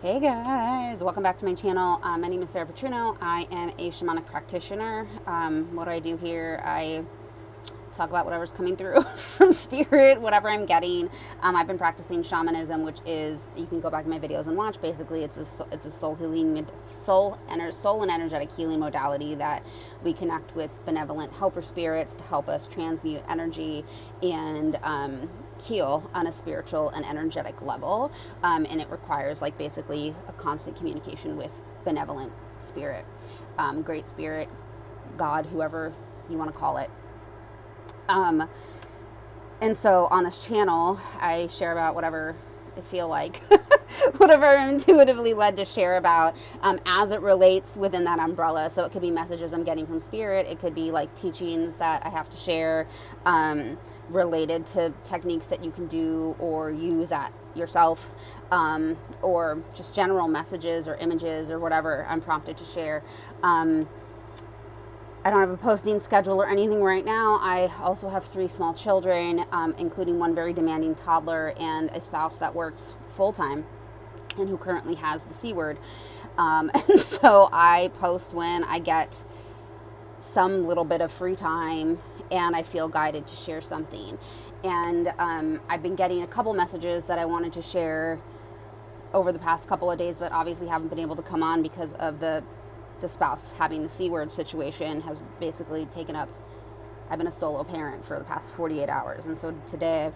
Hey guys, welcome back to my channel. My name is Sarah Petruno. I am a shamanic practitioner. What do I do here? I talk about whatever's coming through from spirit, whatever I'm getting. I've been practicing shamanism, which is, you can go back in my videos and watch. Basically, it's a soul healing, soul and energetic healing modality that we connect with benevolent helper spirits to help us transmute energy and heal on a spiritual and energetic level. And it requires like basically a constant communication with benevolent spirit, great spirit, God, whoever you want to call it. And so on this channel, I share about whatever I feel like, whatever I'm intuitively led to share about, as it relates within that umbrella. So it could be messages I'm getting from spirit. It could be like teachings that I have to share, related to techniques that you can do or use at yourself, or just general messages or images or whatever I'm prompted to share. I don't have a posting schedule or anything right now. I also have 3 small children, including one very demanding toddler and a spouse that works full-time and who currently has the C word. And so I post when I get some little bit of free time and I feel guided to share something. And I've been getting a couple messages that I wanted to share over the past couple of days, but obviously haven't been able to come on because of the spouse having the C word situation has basically taken up. I've been a solo parent for the past 48 hours. And so today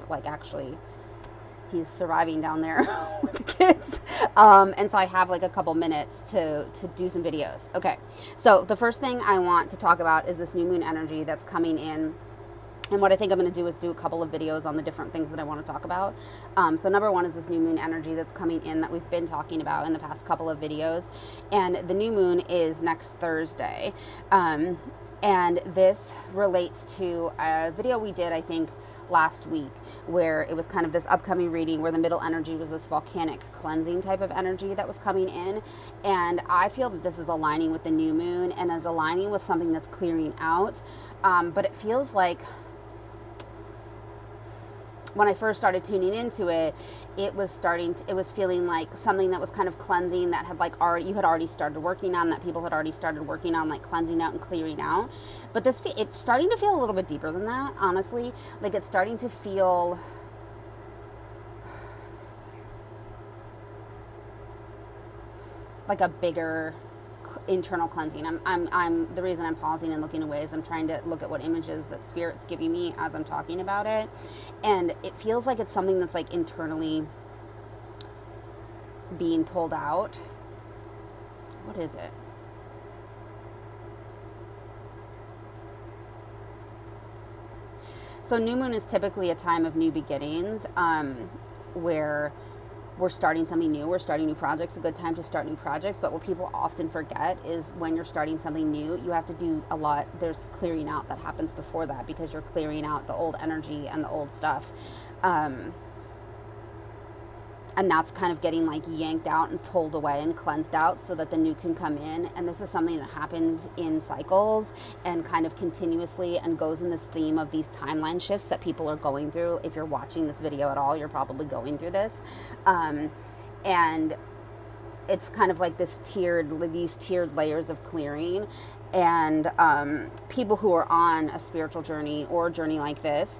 he's surviving down there with the kids. And so I have like a couple minutes to do some videos. Okay. So the first thing I want to talk about is this new moon energy that's coming in. And what I think I'm going to do is do a couple of videos on the different things that I want to talk about. So number one is this new moon energy that's coming in that we've been talking about in the past couple of videos. And the new moon is next Thursday. And this relates to a video we did, I think, last week, where it was kind of this upcoming reading where the middle energy was this volcanic cleansing type of energy that was coming in. And I feel that this is aligning with the new moon and is aligning with something that's clearing out. But it feels like, when I first started tuning into it, it was feeling like something that was kind of cleansing that had you had already started working on, that people had already started working on, like cleansing out and clearing out. But it's starting to feel a little bit deeper than that, honestly. Like it's starting to feel like a bigger internal cleansing. I'm the reason I'm pausing and looking away is I'm trying to look at what images that spirit's giving me as I'm talking about it. And it feels like it's something that's like internally being pulled out. What is it? So new moon is typically a time of new beginnings, where we're starting something new, we're starting new projects, a good time to start new projects. But what people often forget is when you're starting something new, you have to do a lot. There's clearing out that happens before that because you're clearing out the old energy and the old stuff. And that's kind of getting like yanked out and pulled away and cleansed out so that the new can come in. And this is something that happens in cycles and kind of continuously and goes in this theme of these timeline shifts that people are going through. If you're watching this video at all, you're probably going through this. And it's kind of like these tiered layers of clearing. And people who are on a spiritual journey or a journey like this,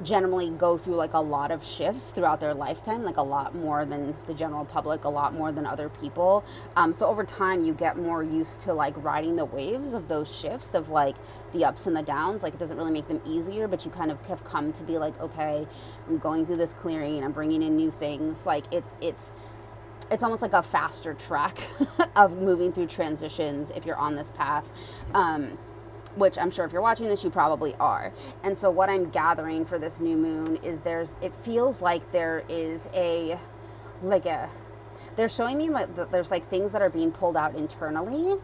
generally go through like a lot of shifts throughout their lifetime, like a lot more than the general public, a lot more than other people. So over time you get more used to like riding the waves of those shifts, of like the ups and the downs. Like it doesn't really make them easier, but you kind of have come to be like, okay, I'm going through this clearing, I'm bringing in new things. Like it's almost like a faster track of moving through transitions if you're on this path. Which I'm sure if you're watching this, you probably are. And so what I'm gathering for this new moon is it feels like there is they're showing me like there's like things that are being pulled out internally.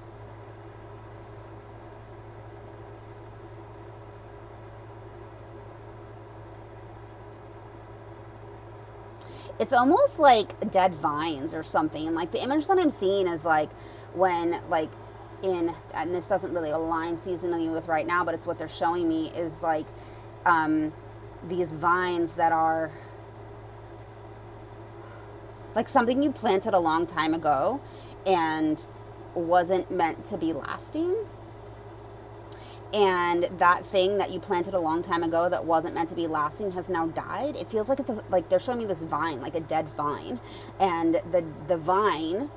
It's almost like dead vines or something. Like the image that I'm seeing is like when like and this doesn't really align seasonally with right now, but it's what they're showing me is like these vines that are like something you planted a long time ago and wasn't meant to be lasting. And that thing that you planted a long time ago that wasn't meant to be lasting has now died. It feels like like they're showing me this vine, like a dead vine, and the vine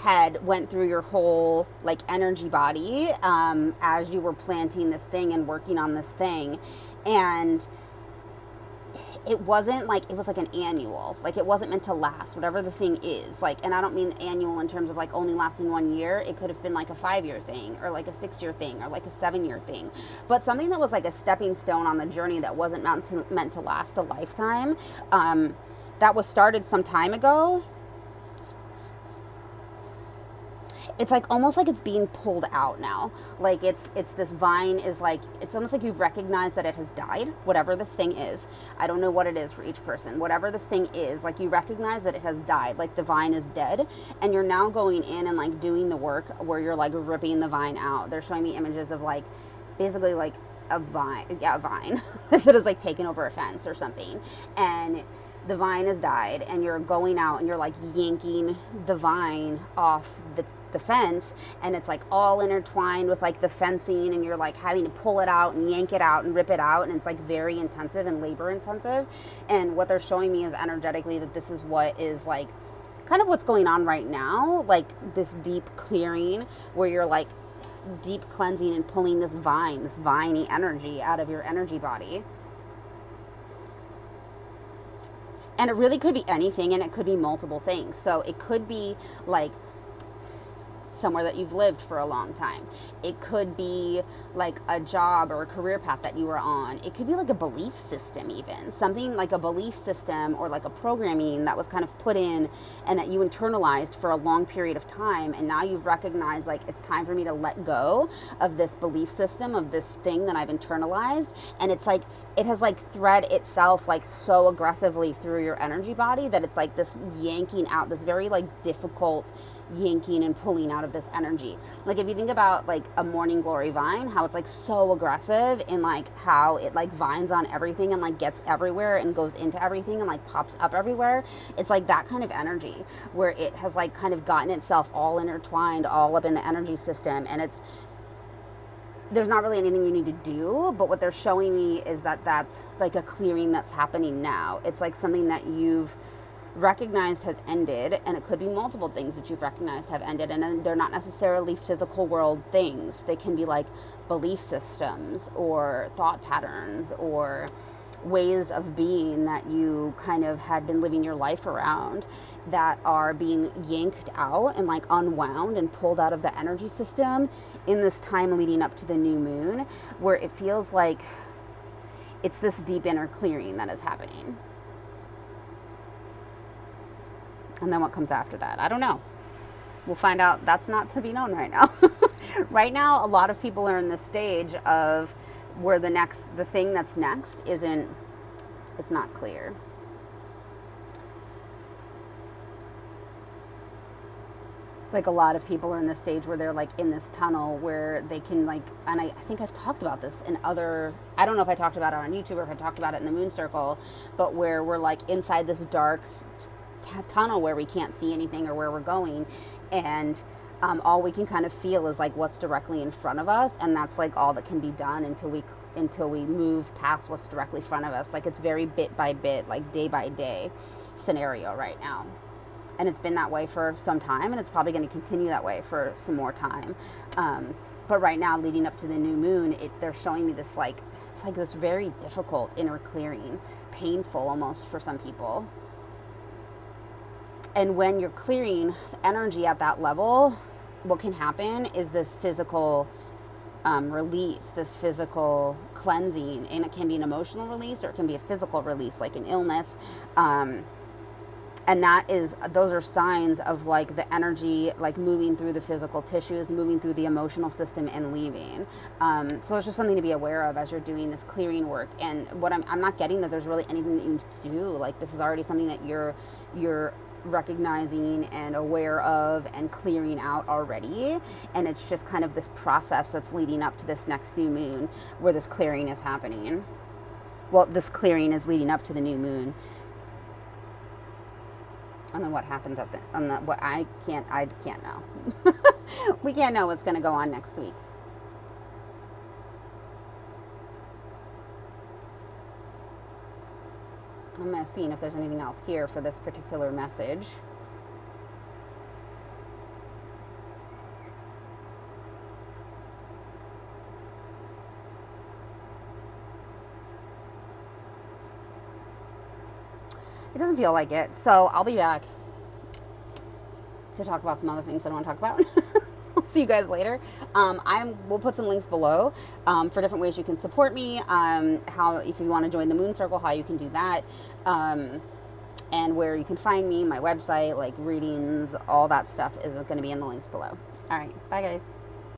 had went through your whole like energy body as you were planting this thing and working on this thing. And it wasn't like, it was like an annual, like it wasn't meant to last, whatever the thing is, like, and I don't mean annual in terms of like only lasting 1 year. It could have been like a 5-year thing, or like a 6-year thing, or like a 7-year thing, but something that was like a stepping stone on the journey that wasn't meant to last a lifetime, that was started some time ago. It's like almost like it's being pulled out now. Like it's this vine is like, it's almost like you've recognized that it has died, whatever this thing is. I don't know what it is for each person. Whatever this thing is, like you recognize that it has died, like the vine is dead, and you're now going in and like doing the work where you're like ripping the vine out. They're showing me images of like basically like a vine that is like taken over a fence or something, and the vine has died, and you're going out and you're like yanking the vine off the fence, and it's like all intertwined with like the fencing, and you're like having to pull it out and yank it out and rip it out, and it's like very intensive and labor intensive. And what they're showing me is energetically that this is what is like kind of what's going on right now, like this deep clearing where you're like deep cleansing and pulling this viney energy out of your energy body. And it really could be anything, and it could be multiple things. So it could be like somewhere that you've lived for a long time. It could be like a job or a career path that you were on. It could be like a belief system, even something like a belief system or like a programming that was kind of put in and that you internalized for a long period of time, and now you've recognized like it's time for me to let go of this belief system, of this thing that I've internalized. And it's like it has like thread itself like so aggressively through your energy body that it's like this yanking out, this very like difficult yanking and pulling out of this energy. Like if you think about like a morning glory vine, how it's like so aggressive in like how it like vines on everything and like gets everywhere and goes into everything and like pops up everywhere. It's like that kind of energy where it has like kind of gotten itself all intertwined all up in the energy system, and there's not really anything you need to do, but what they're showing me is that that's like a clearing that's happening now. It's like something that you've recognized has ended, and it could be multiple things that you've recognized have ended, and they're not necessarily physical world things. They can be like belief systems or thought patterns or ways of being that you kind of had been living your life around that are being yanked out and like unwound and pulled out of the energy system in this time leading up to the new moon, where it feels like it's this deep inner clearing that is happening. And then what comes after that? I don't know. We'll find out. That's not to be known right now. Right now, a lot of people are in this stage of where the thing that's next it's not clear. Like a lot of people are in this stage where they're like in this tunnel where they can like, and I think I've talked about this in other, I don't know if I talked about it on YouTube or if I talked about it in the Moon Circle, but where we're like inside this dark tunnel where we can't see anything or where we're going, and all we can kind of feel is like what's directly in front of us, and that's like all that can be done until we move past what's directly in front of us. Like it's very bit by bit, like day by day scenario right now, and it's been that way for some time, and it's probably going to continue that way for some more time. But right now, leading up to the new moon, they're showing me this like, it's like this very difficult inner clearing, painful almost for some people. And when you're clearing energy at that level, what can happen is this physical release, this physical cleansing. And it can be an emotional release, or it can be a physical release, like an illness. And those are signs of like the energy, like moving through the physical tissues, moving through the emotional system and leaving. So it's just something to be aware of as you're doing this clearing work. And what I'm not getting that there's really anything that you need to do. Like this is already something that you're recognizing and aware of and clearing out already, and it's just kind of this process that's leading up to this next new moon where this clearing is happening. Well, this clearing is leading up to the new moon. And then what happens at the, on the, what I can't know. We can't know what's going to go on next week. I'm going to see if there's anything else here for this particular message. It doesn't feel like it, so I'll be back to talk about some other things I don't want to talk about. I'll see you guys later. We'll put some links below for different ways you can support me. How, if you want to join the Moon Circle, how you can do that, and where you can find me, my website, like readings, all that stuff is going to be in the links below. All right, bye guys.